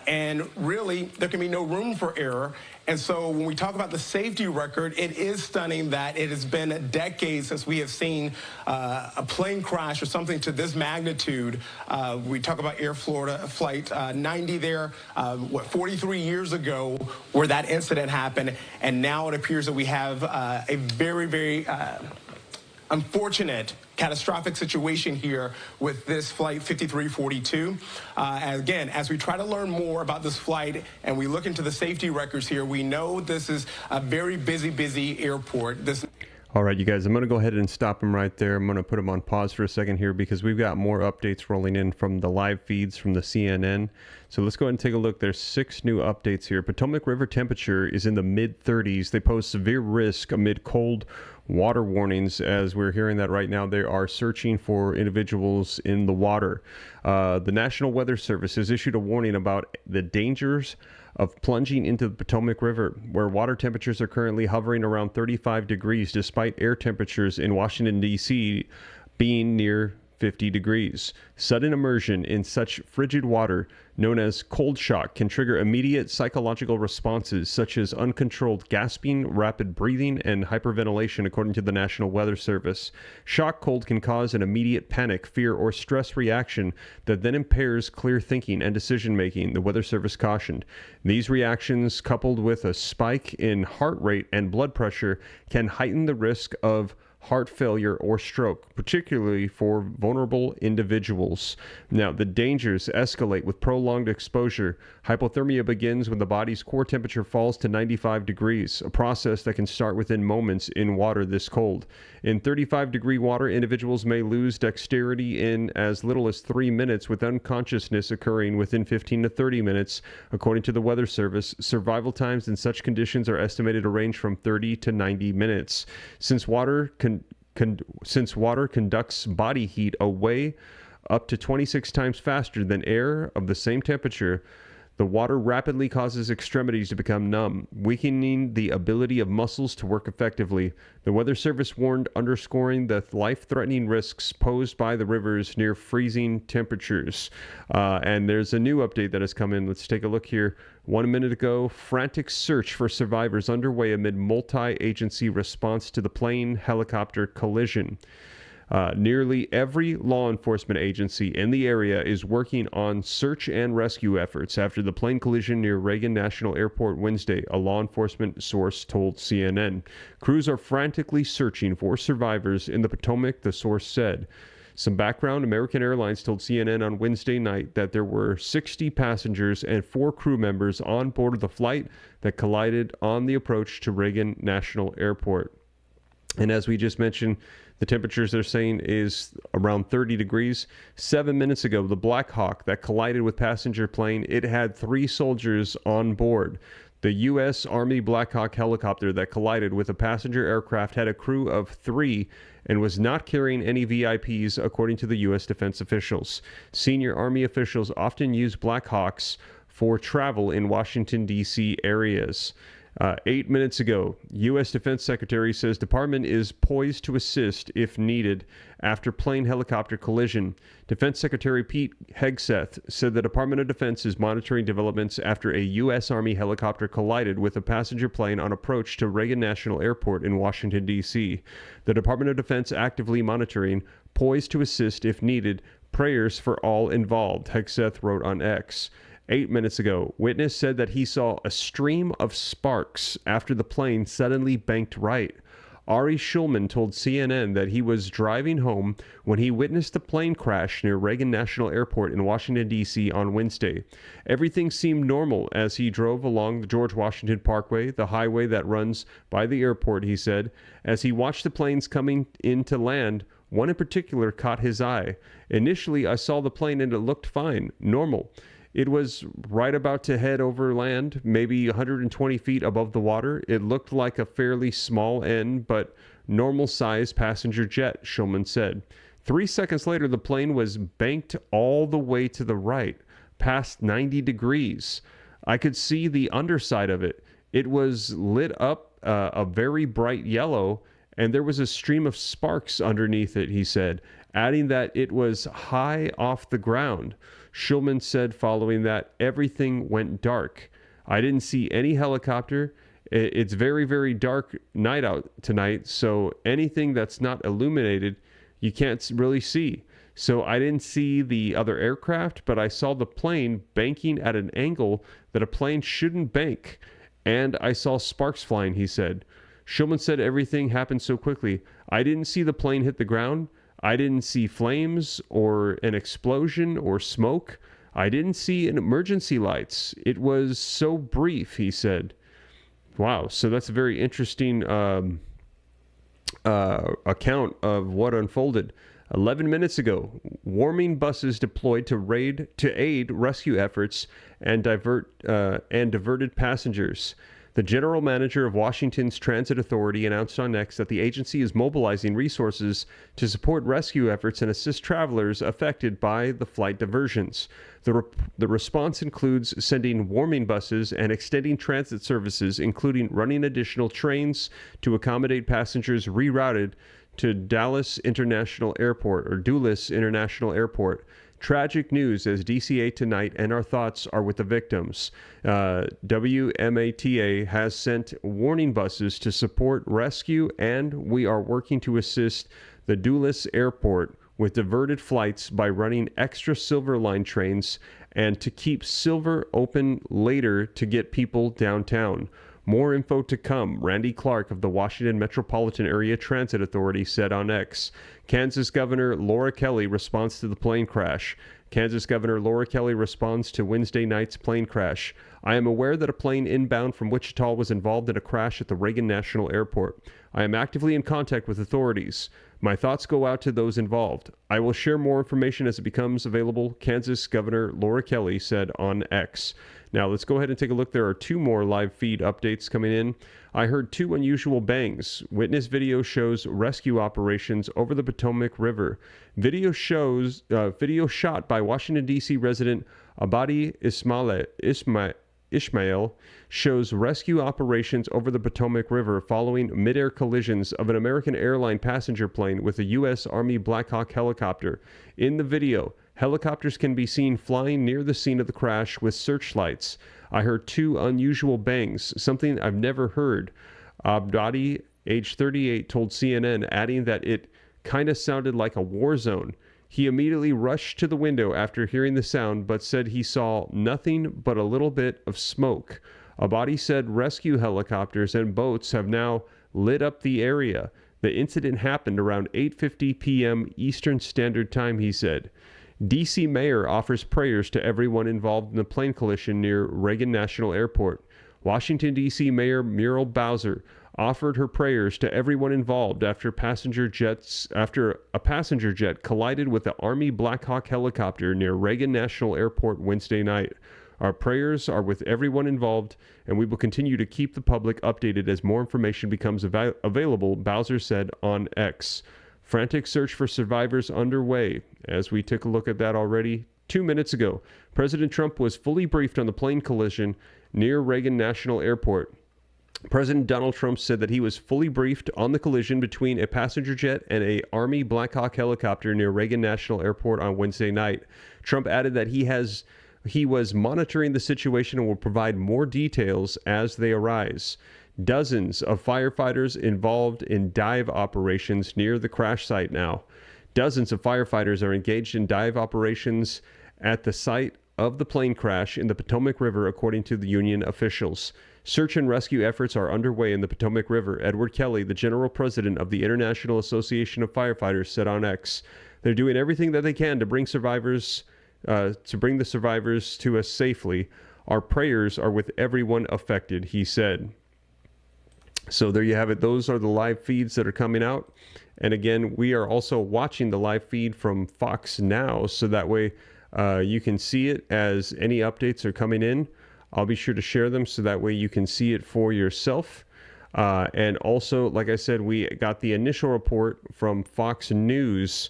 and really there can be no room for error. And so when we talk about the safety record, it is stunning that it has been decades since we have seen a plane crash or something to this magnitude. We talk about Air Florida Flight 90 there, 43 years ago where that incident happened, and now it appears that we have a very, very unfortunate catastrophic situation here with this Flight 5342. Again, as we try to learn more about this flight and we look into the safety records here, we know this is a very busy airport. All right, you guys, I'm going to go ahead and stop him right there. I'm going to put him on pause for a second here because we've got more updates rolling in from the live feeds from the CNN. So let's go ahead and take a look. There's 6 new updates here. Potomac River temperature is in the mid-30s. They pose severe risk amid cold water warnings. As we're hearing that right now, they are searching for individuals in the water. The National Weather Service has issued a warning about the dangers of plunging into the Potomac River, where water temperatures are currently hovering around 35 degrees, despite air temperatures in Washington, D.C. being near 50 degrees. Sudden immersion in such frigid water, known as cold shock, can trigger immediate psychological responses such as uncontrolled gasping, rapid breathing, and hyperventilation, according to the National Weather Service. Shock cold can cause an immediate panic, fear, or stress reaction that then impairs clear thinking and decision-making, the Weather Service cautioned. These reactions, coupled with a spike in heart rate and blood pressure, can heighten the risk of heart failure or stroke, particularly for vulnerable individuals. Now, the dangers escalate with prolonged exposure. Hypothermia begins when the body's core temperature falls to 95 degrees, a process that can start within moments in water this cold. In 35-degree water, individuals may lose dexterity in as little as 3 minutes, with unconsciousness occurring within 15 to 30 minutes. According to the Weather Service, survival times in such conditions are estimated to range from 30 to 90 minutes. Since water conducts body heat away up to 26 times faster than air of the same temperature, the water rapidly causes extremities to become numb, weakening the ability of muscles to work effectively. The Weather Service warned, underscoring the life-threatening risks posed by the rivers near freezing temperatures. And there's a new update that has come in. Let's take a look here. 1 minute ago, frantic search for survivors underway amid multi-agency response to the plane-helicopter collision. Nearly every law enforcement agency in the area is working on search and rescue efforts after the plane collision near Reagan National Airport Wednesday, a law enforcement source told CNN. Crews are frantically searching for survivors in the Potomac, the source said. Some background: American Airlines told CNN on Wednesday night that there were 60 passengers and 4 crew members on board of the flight that collided on the approach to Reagan National Airport. And as we just mentioned, the temperatures they're saying is around 30 degrees. 7 minutes ago, the Black Hawk that collided with passenger plane, it had 3 soldiers on board. The U.S. Army Black Hawk helicopter that collided with a passenger aircraft had a crew of 3 and was not carrying any VIPs, according to the U.S. defense officials. Senior Army officials often use Black Hawks for travel in Washington, D.C. areas. 8 minutes ago, U.S. Defense Secretary says department is poised to assist if needed after plane-helicopter collision. Defense Secretary Pete Hegseth said the Department of Defense is monitoring developments after a U.S. Army helicopter collided with a passenger plane on approach to Reagan National Airport in Washington, D.C. The Department of Defense actively monitoring, poised to assist if needed. Prayers for all involved, Hegseth wrote on X. 8 minutes ago, witness said that he saw a stream of sparks after the plane suddenly banked right. Ari Schulman told CNN that he was driving home when he witnessed the plane crash near Reagan National Airport in Washington, D.C. on Wednesday. Everything seemed normal as he drove along the George Washington Parkway, the highway that runs by the airport, he said. As he watched the planes coming in to land, one in particular caught his eye. Initially, I saw the plane and it looked fine, normal. It was right about to head over land, maybe 120 feet above the water. It looked like a fairly small end, but normal-sized passenger jet, Schulman said. 3 seconds later, the plane was banked all the way to the right, past 90 degrees. I could see the underside of it. It was lit up a very bright yellow, and there was a stream of sparks underneath it, he said, adding that it was high off the ground. Schulman said following that, everything went dark. I didn't see any helicopter. It's very, very dark night out tonight, so anything that's not illuminated, you can't really see. So I didn't see the other aircraft, but I saw the plane banking at an angle that a plane shouldn't bank. And I saw sparks flying, he said. Schulman said everything happened so quickly. I didn't see the plane hit the ground. I didn't see flames or an explosion or smoke. I didn't see an emergency lights. It was so brief, he said. Wow, so that's a very interesting account of what unfolded. 11 minutes ago, warming buses deployed to aid rescue efforts and diverted passengers. The general manager of Washington's Transit Authority announced on X that the agency is mobilizing resources to support rescue efforts and assist travelers affected by the flight diversions. The response includes sending warming buses and extending transit services, including running additional trains to accommodate passengers rerouted to Dulles International Airport. Tragic news as DCA tonight, and our thoughts are with the victims. WMATA has sent warning buses to support rescue, and we are working to assist the Dulles Airport with diverted flights by running extra Silver Line trains and to keep Silver open later to get people downtown. More info to come, Randy Clark of the Washington Metropolitan Area Transit Authority said on X. Kansas Governor Laura Kelly responds to the plane crash. Kansas Governor Laura Kelly responds to Wednesday night's plane crash. I am aware that a plane inbound from Wichita was involved in a crash at the Reagan National Airport. I am actively in contact with authorities. My thoughts go out to those involved. I will share more information as it becomes available, Kansas Governor Laura Kelly said on X. Now, let's go ahead and take a look. There are two more live feed updates coming in. I heard two unusual bangs. Witness video shows rescue operations over the Potomac River. Video shot by Washington, D.C. resident Abadi Ismail shows rescue operations over the Potomac River following mid-air collisions of an American airline passenger plane with a U.S. Army Black Hawk helicopter. In the video, helicopters can be seen flying near the scene of the crash with searchlights. I heard two unusual bangs, something I've never heard. Abdadi, age 38, told CNN, adding that it kind of sounded like a war zone. He immediately rushed to the window after hearing the sound, but said he saw nothing but a little bit of smoke. Abadi said rescue helicopters and boats have now lit up the area. The incident happened around 8:50 p.m. Eastern Standard Time, he said. D.C. Mayor offers prayers to everyone involved in the plane collision near Reagan National Airport. Washington, D.C. Mayor Muriel Bowser offered her prayers to everyone involved after a passenger jet collided with the Army Black Hawk helicopter near Reagan National Airport Wednesday night. Our prayers are with everyone involved, and we will continue to keep the public updated as more information becomes available, Bowser said on X. Frantic search for survivors underway. As we took a look at that already 2 minutes ago, President Trump was fully briefed on the plane collision near Reagan National Airport. President Donald Trump said that he was fully briefed on the collision between a passenger jet and a Army Black Hawk helicopter near Reagan National Airport on Wednesday night. Trump added that he was monitoring the situation and will provide more details as they arise. Dozens of firefighters involved in dive operations near the crash site now. Dozens of firefighters are engaged in dive operations at the site of the plane crash in the Potomac River, according to the union officials. Search and rescue efforts are underway in the Potomac River. Edward Kelly, the general president of the International Association of Firefighters, said on X, "They're doing everything that they can to bring the survivors to us safely. Our prayers are with everyone affected," he said. So there you have it. Those are the live feeds that are coming out. And again, we are also watching the live feed from Fox Now, so that way you can see it as any updates are coming in. I'll be sure to share them so that way you can see it for yourself. And also, like I said, we got the initial report from Fox News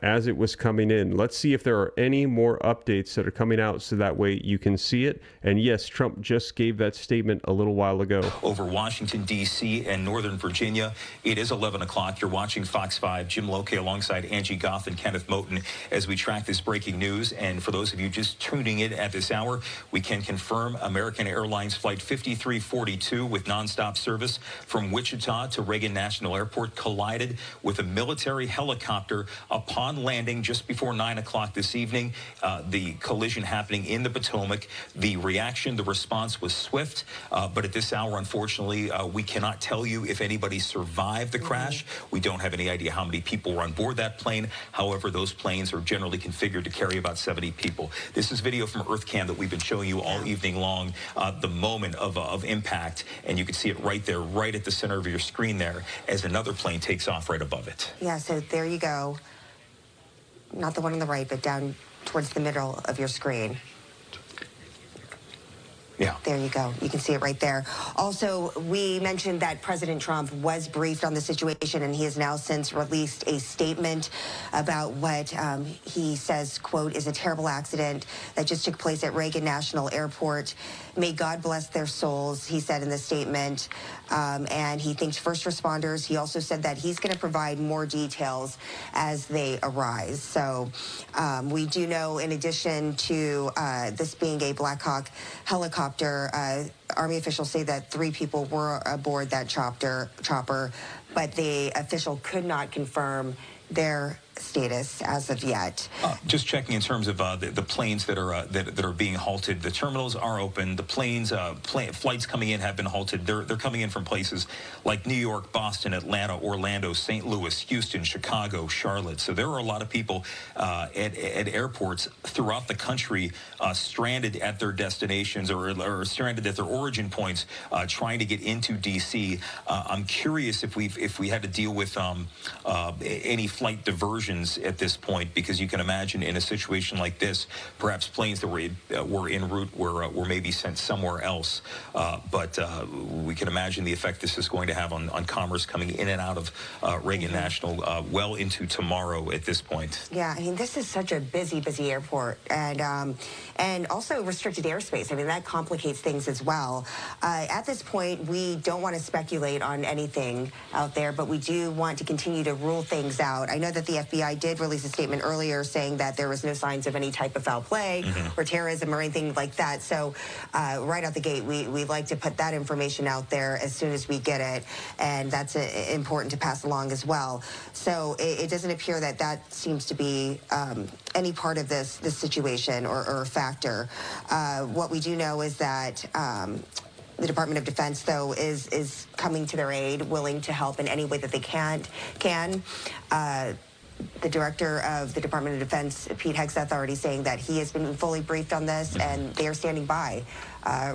as it was coming in. Let's see if there are any more updates that are coming out so that way you can see it. And yes, Trump just gave that statement a little while ago. Over Washington, D.C. and Northern Virginia, it is 11 o'clock. You're watching Fox 5. Jim Lokay alongside Angie Goff and Kenneth Moten as we track this breaking news. And for those of you just tuning in at this hour, we can confirm American Airlines Flight 5342 with nonstop service from Wichita to Reagan National Airport collided with a military helicopter upon landing just before 9 o'clock this evening. The collision happening in the Potomac. The response was swift, but at this hour, unfortunately, we cannot tell you if anybody survived the crash. We don't have any idea how many people were on board that plane. However, those planes are generally configured to carry about 70 people. This is video from EarthCam that we've been showing you all evening long, the moment of impact, and you can see it right there, right at the center of your screen there, as another plane takes off right above it. Yeah, so there you go. Not the one on the right, but down towards the middle of your screen. Yeah. There you go. You can see it right there. Also, we mentioned that President Trump was briefed on the situation, and he has now since released a statement about what he says, quote, is a terrible accident that just took place at Reagan National Airport. May God bless their souls, he said in the statement. And he thanks first responders. He also said that he's going to provide more details as they arise. So we do know, in addition to this being a Black Hawk helicopter, Army officials say that 3 people were aboard that chopper, but the official could not confirm their status as of yet. Just checking in terms of the planes that are that are being halted. The terminals are open. The planes, flights coming in have been halted. They're coming in from places like New York, Boston, Atlanta, Orlando, St. Louis, Houston, Chicago, Charlotte. So there are a lot of people at airports throughout the country stranded at their destinations or stranded at their origin points, trying to get into D.C. I'm curious if we had to deal with any flight diversions at this point, because you can imagine in a situation like this, perhaps planes that were en route were maybe sent somewhere else. But we can imagine the effect this is going to have on commerce coming in and out of Reagan National well into tomorrow at this point. Yeah, I mean, this is such a busy airport, and also restricted airspace. I mean, that complicates things as well. At this point, we don't want to speculate on anything out there, but we do want to continue to rule things out. I know that the FBI did release a statement earlier saying that there was no signs of any type of foul play or terrorism or anything like that. So right out the gate, we like to put that information out there as soon as we get it, and that's important to pass along as well. So it doesn't appear that that seems to be any part of this situation or factor. What we do know is that the Department of Defense, though, is coming to their aid, willing to help in any way that they can. The director of the Department of Defense, Pete Hegseth, already saying that he has been fully briefed on this, and they are standing by,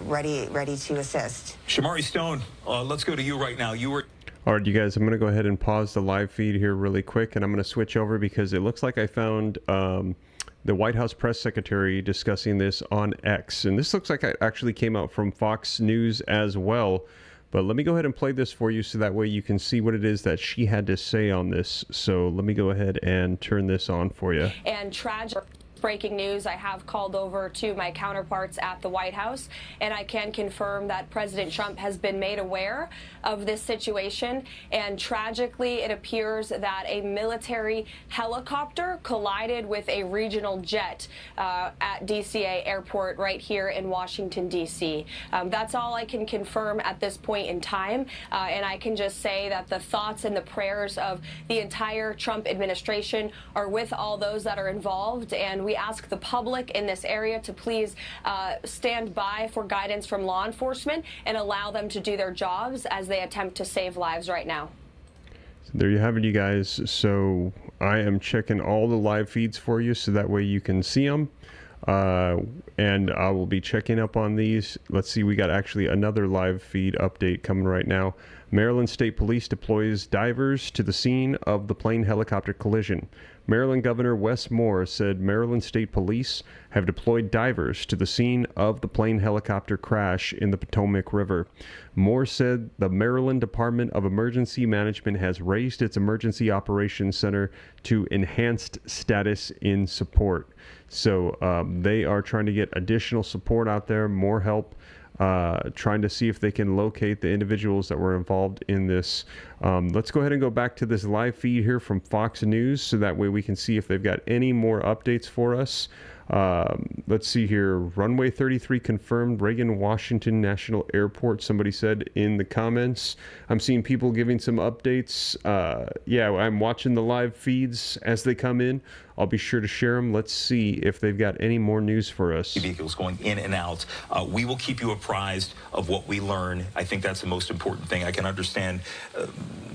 ready to assist. Shamari Stone, let's go to you right now. You were... All right, you guys, I'm going to go ahead and pause the live feed here really quick, and I'm going to switch over because it looks like I found the White House press secretary discussing this on X. And this looks like it actually came out from Fox News as well. But let me go ahead and play this for you so that way you can see what it is that she had to say on this. So let me go ahead and turn this on for you. And tragic breaking news, I have called over to my counterparts at the White House, and I can confirm that President Trump has been made aware of this situation. And tragically, it appears that a military helicopter collided with a regional jet at DCA Airport right here in Washington, D.C. That's all I can confirm at this point in time. And I can just say that the thoughts and the prayers of the entire Trump administration are with all those that are involved. And we ask the public in this area to please stand by for guidance from law enforcement and allow them to do their jobs as they attempt to save lives right now. So there you have it, you guys. So I am checking all the live feeds for you so that way you can see them. And I will be checking up on these. Let's see, we got actually another live feed update coming right now. Maryland State Police deploys divers to the scene of the plane helicopter collision. Maryland Governor Wes Moore said Maryland State Police have deployed divers to the scene of the plane helicopter crash in the Potomac River. Moore said the Maryland Department of Emergency Management has raised its Emergency Operations Center to enhanced status in support. So they are trying to get additional support out there, more help, trying to see if they can locate the individuals that were involved in this. Let's go ahead and go back to this live feed here from Fox News so that way we can see if they've got any more updates for us. Let's see here. Runway 33 confirmed, Reagan Washington National Airport, somebody said in the comments. I'm seeing people giving some updates. Yeah, I'm watching the live feeds as they come in. I'll be sure to share them. Let's see if they've got any more news for us. Vehicles going in and out. We will keep you apprised of what we learn. I think that's the most important thing. I can understand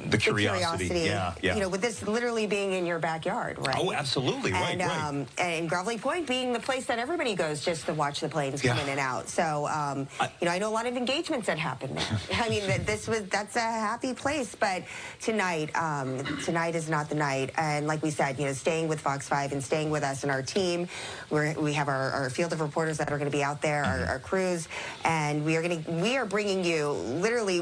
the curiosity. Yeah. You know, with this literally being in your backyard, right? Oh, absolutely. Right. And Gravelly Point being being the place that everybody goes just to watch the planes come in and out. So, you know, I know a lot of engagements that happen there. I mean, that's a happy place, but tonight is not the night. And like we said, you know, staying with Fox 5 and staying with us and our team, we have our field of reporters that are going to be out there, our crews, and we are bringing you literally.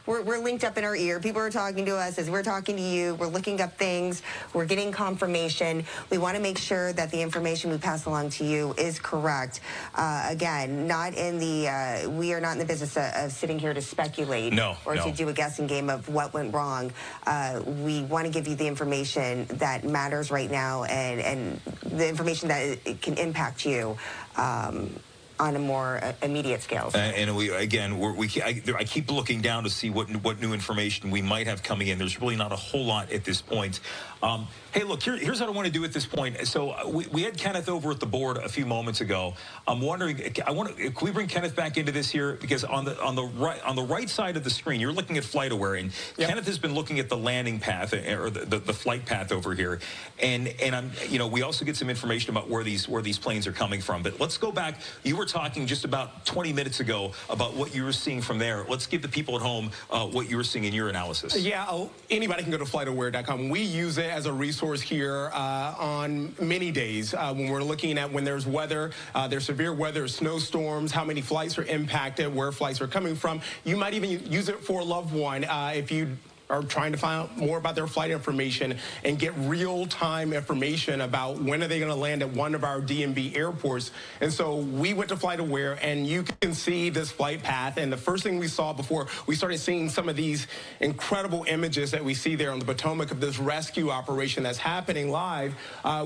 We're linked up in our ear. People are talking to us as we're talking to you. We're looking up things. We're getting confirmation. We want to make sure that the information we pass along to you is correct. Again, we are not in the business of sitting here to speculate or to do a guessing game of what went wrong. We want to give you the information that matters right now and the information that it can impact you. On a more immediate scale. And I keep looking down to see what new information we might have coming in. There's really not a whole lot at this point. Hey, look, here's what I want to do at this point. So we had Kenneth over at the board a few moments ago. I'm wondering, can we bring Kenneth back into this here? Because on the right side of the screen, you're looking at FlightAware, and Kenneth has been looking at the landing path or the flight path over here. And we also get some information about where these planes are coming from. But let's go back. You were talking just about 20 minutes ago about what you were seeing from there. Let's give the people at home what you were seeing in your analysis. Yeah, anybody can go to FlightAware.com. We use it as a resource here on many days when we're looking at when there's weather, there's severe weather, snowstorms, how many flights are impacted, where flights are coming from. You might even use it for a loved one if you are trying to find out more about their flight information and get real-time information about when are they going to land at one of our DMV airports. And so we went to FlightAware, and you can see this flight path. And the first thing we saw before we started seeing some of these incredible images that we see there on the Potomac of this rescue operation that's happening live,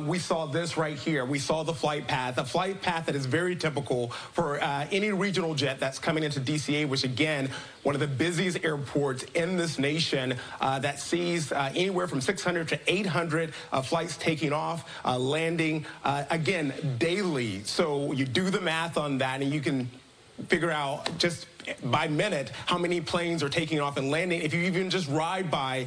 we saw this right here. We saw the flight path, a flight path that is very typical for any regional jet that's coming into DCA, which again, one of the busiest airports in this nation, that sees anywhere from 600 to 800 flights taking off, landing, again, daily. So you do the math on that, and you can figure out just by minute how many planes are taking off and landing. If you even just ride by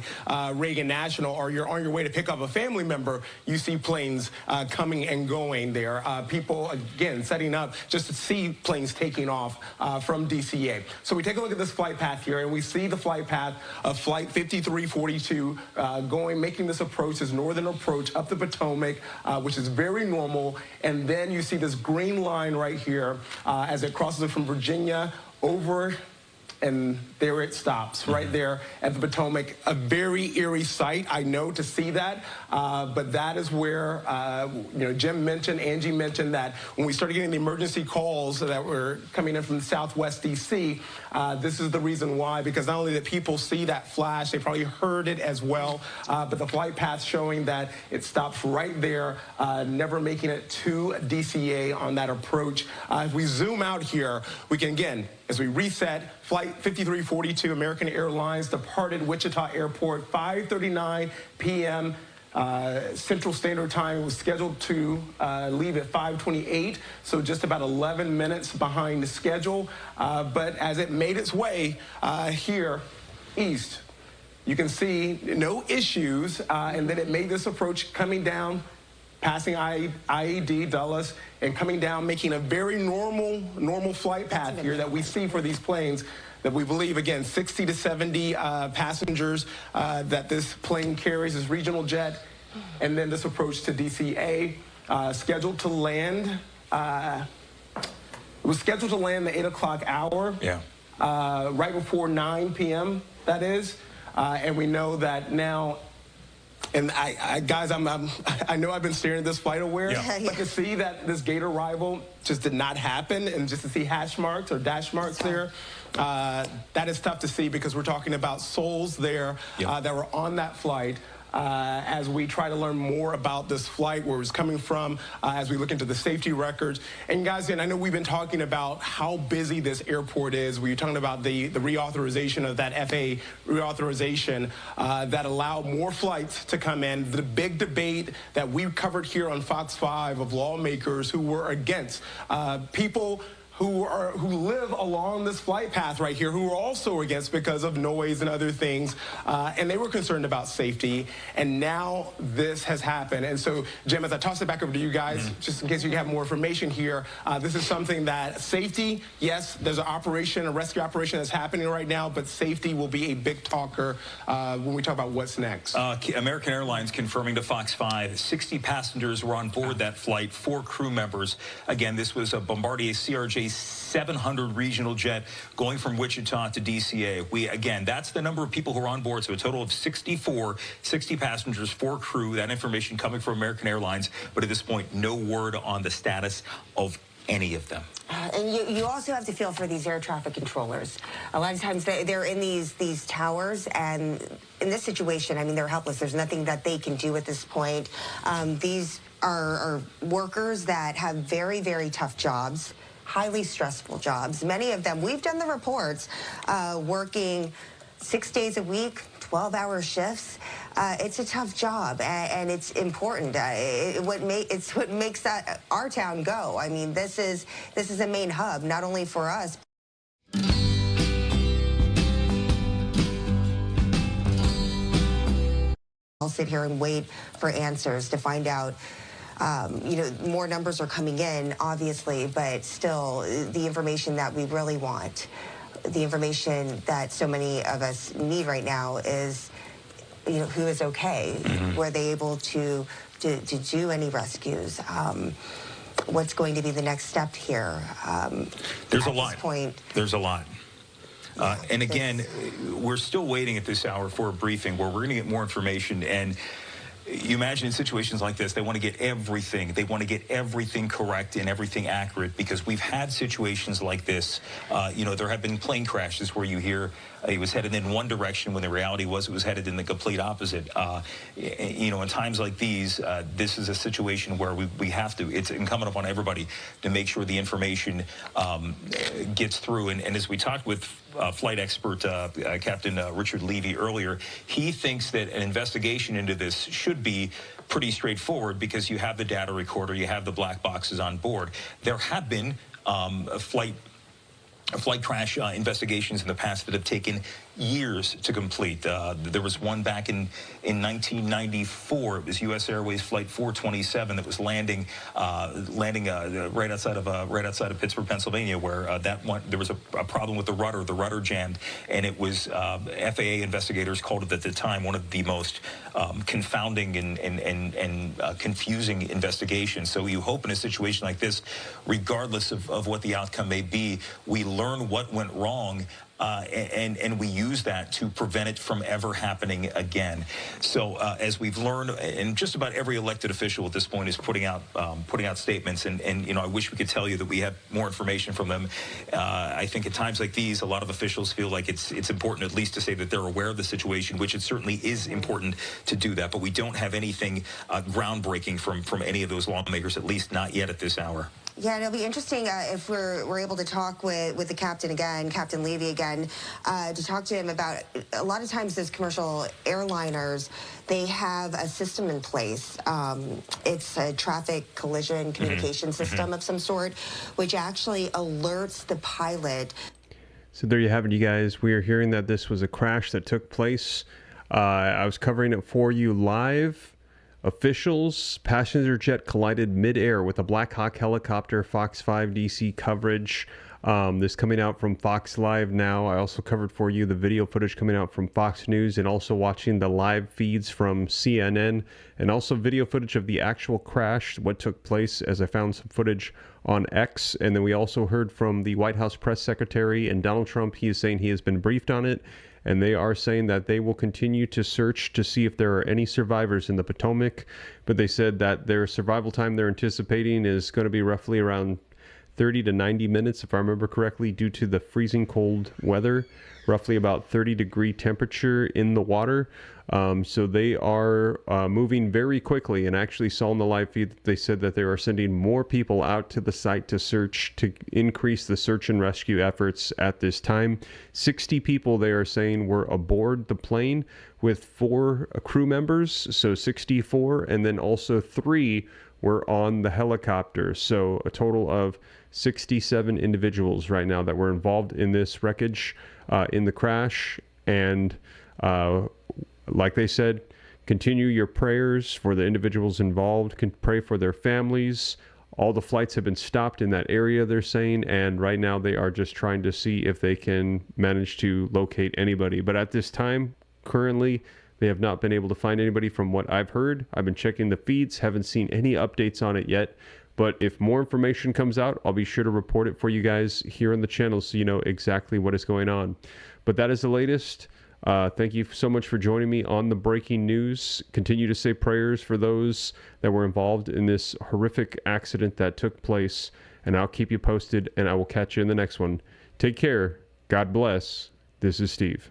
Reagan National, or you're on your way to pick up a family member, you see planes coming and going there. People, again, setting up just to see planes taking off from DCA. So we take a look at this flight path here, and we see the flight path of Flight 5342 making this approach, this northern approach up the Potomac, which is very normal. And then you see this green line right here as it crosses it from Virginia over, and there it stops, right there at the Potomac. A very eerie sight, I know, to see that, but that is where, Jim mentioned, Angie mentioned that when we started getting the emergency calls that were coming in from Southwest DC, this is the reason why, because not only did people see that flash, they probably heard it as well, but the flight path showing that it stops right there, never making it to DCA on that approach. If we zoom out here, we can, again, as we reset, Flight 5342, American Airlines, departed Wichita Airport, 5:39 p.m. Central Standard Time. It was scheduled to leave at 5:28, so just about 11 minutes behind the schedule. But as it made its way here east, you can see no issues, and then it made this approach coming down, passing IED, Dulles, and coming down, making a very normal flight path here that we see for these planes that we believe, again, 60 to 70 passengers that this plane carries, this regional jet, and then this approach to DCA, scheduled to land. It was scheduled to land the 8 o'clock hour, right before 9 p.m., that is, and we know that now. And guys, I know I've been staring at this FlightAware, but to see that this gate arrival just did not happen, and just to see hash marks or dash marks there, that is tough to see, because we're talking about souls there that were on that flight. As we try to learn more about this flight, where it's coming from, as we look into the safety records. And guys, and I know we've been talking about how busy this airport is. We were talking about the reauthorization of that FAA reauthorization that allowed more flights to come in. The big debate that we covered here on Fox 5 of lawmakers who were against people who live along this flight path right here, who are also against because of noise and other things, and they were concerned about safety. And now this has happened. And so, Jim, as I toss it back over to you guys, just in case you have more information here, this is something that safety, yes, there's a rescue operation that's happening right now, but safety will be a big talker when we talk about what's next. American Airlines confirming to Fox 5, 60 passengers were on board that flight, 4 crew members. Again, this was a Bombardier CRJ 700 regional jet going from Wichita to DCA. Again, that's the number of people who are on board, so a total of 64, 60 passengers, 4 crew. That information coming from American Airlines, but at this point, no word on the status of any of them. And you also have to feel for these air traffic controllers. A lot of times they're in these towers, and in this situation, I mean, they're helpless. There's nothing that they can do at this point. These are workers that have very, very tough jobs, highly stressful jobs. Many of them, we've done the reports, working 6 days a week, 12-hour shifts. It's a tough job, and it's important. It's what makes our town go. I mean, this is a main hub, not only for us. I'll sit here and wait for answers to find out. More numbers are coming in, obviously, but still, the information that we really want, the information that so many of us need right now is, who is okay? Were they able to do any rescues? What's going to be the next step here? There's a lot. Point, there's a lot. And again, we're still waiting at this hour for a briefing where we're going to get more information. And you imagine in situations like this, they want to get everything. They want to get everything correct and everything accurate, because we've had situations like this. There have been plane crashes where you hear it was headed in one direction when the reality was it was headed in the complete opposite. In times like these, this is a situation where we have to, it's incumbent upon everybody to make sure the information gets through. And as we talked with flight expert Captain Richard Levy earlier, he thinks that an investigation into this should be pretty straightforward, because you have the data recorder, you have the black boxes on board. There have been flight crash investigations in the past that have taken years to complete. There was one back in 1994. It was U.S. Airways Flight 427 that was landing right outside of Pittsburgh, Pennsylvania, where there was a problem with the rudder. The rudder jammed, and it was FAA investigators called it at the time one of the most confounding and confusing investigations. So you hope in a situation like this, regardless of what the outcome may be, we learn what went wrong. And we use that to prevent it from ever happening again. So as we've learned, and just about every elected official at this point is putting out statements, and I wish we could tell you that we have more information from them. I think at times like these, a lot of officials feel like it's important at least to say that they're aware of the situation, which it certainly is important to do that. But we don't have anything groundbreaking from any of those lawmakers, at least not yet at this hour. Yeah, and it'll be interesting if we're able to talk with the captain again, Captain Levy again, to talk to him about, a lot of times as commercial airliners, they have a system in place. It's a traffic collision communication system of some sort, which actually alerts the pilot. So there you have it, you guys. We are hearing that this was a crash that took place. I was covering it for you live. Officials, passenger jet collided midair with a Black Hawk helicopter. Fox 5 DC coverage. This coming out from Fox Live now. I also covered for you the video footage coming out from Fox News, and also watching the live feeds from CNN, and also video footage of the actual crash, what took place, as I found some footage on X. And then we also heard from the White House press secretary and Donald Trump. He is saying he has been briefed on it, and they are saying that they will continue to search to see if there are any survivors in the Potomac. But they said that their survival time they're anticipating is going to be roughly around 30 to 90 minutes, if I remember correctly, due to the freezing cold weather, roughly about 30-degree temperature in the water. So they are moving very quickly, and actually saw in the live feed that they said that they are sending more people out to the site to search, to increase the search and rescue efforts at this time. 60 people, they are saying, were aboard the plane, with 4 crew members, so 64, and then also 3 were on the helicopter. So a total of 67 individuals right now that were involved in this wreckage, in the crash. And like they said, continue your prayers for the individuals involved. Can pray for their families. All the flights have been stopped in that area, they're saying, and right now they are just trying to see if they can manage to locate anybody. But at this time, currently, they have not been able to find anybody from what I've heard. I've been checking the feeds, haven't seen any updates on it yet. But if more information comes out, I'll be sure to report it for you guys here on the channel so you know exactly what is going on. But that is the latest. Thank you so much for joining me on the breaking news. Continue to say prayers for those that were involved in this horrific accident that took place. And I'll keep you posted, and I will catch you in the next one. Take care. God bless. This is Steve.